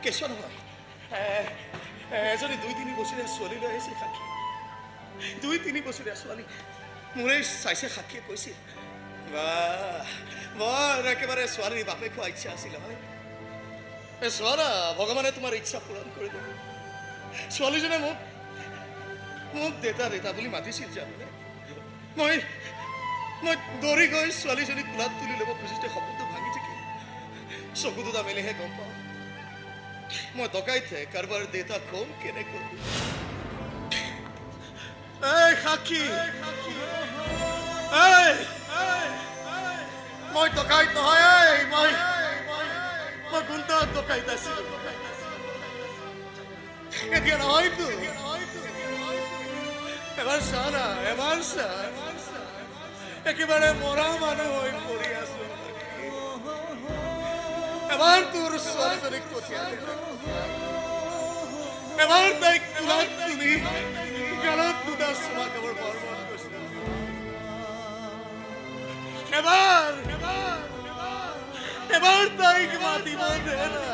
কেঁচুৱা নহয়, এজনী 2-3 বছৰীয়া ছোৱালী লৈ আহিছে সাক্ষী। 2-3 বছৰীয়া ছোৱালী মোৰে চাইছে, সাক্ষীয়ে কৈছিল মোৰ একেবাৰে ছোৱালীৰ বাপেক হোৱা ইচ্ছা আছিল হয়। চোৱা ভগৱানে তোমাৰ ইচ্ছা পূৰণ কৰি দিব। ছোৱালীজনে মোক মোক দেতা দেতা বুলি মাতিছিল জানানে। মই দৌৰি গৈ ছোৱালীজনীক কোলাত তুলি ল'ব খুজিছে, সপোনটো ভাঙি থাকিল। চকু দুটা মেলিহে গম পাওঁ মই ডকাইতে কাৰোবাৰ দেতা কম কেনেকৈ। এই সাক্ষী, মই ডকাইত নহয়, মই গুণ্ডা ডকাইত আছিলো। এতিয়া নহয়তো, এবাৰ চা না, এবাৰ চা, একেবাৰে মৰা মানুহ হৈ পৰি আছো। এবাৰ তোৰ ছোৱালীজনীক পঠিয়াই দে, এবাৰ তাইক কোলাত তুলি গালত দুটা চুমা খাবৰ বৰ মন গৈছে। এবাৰ তাইক মাতিব দে না।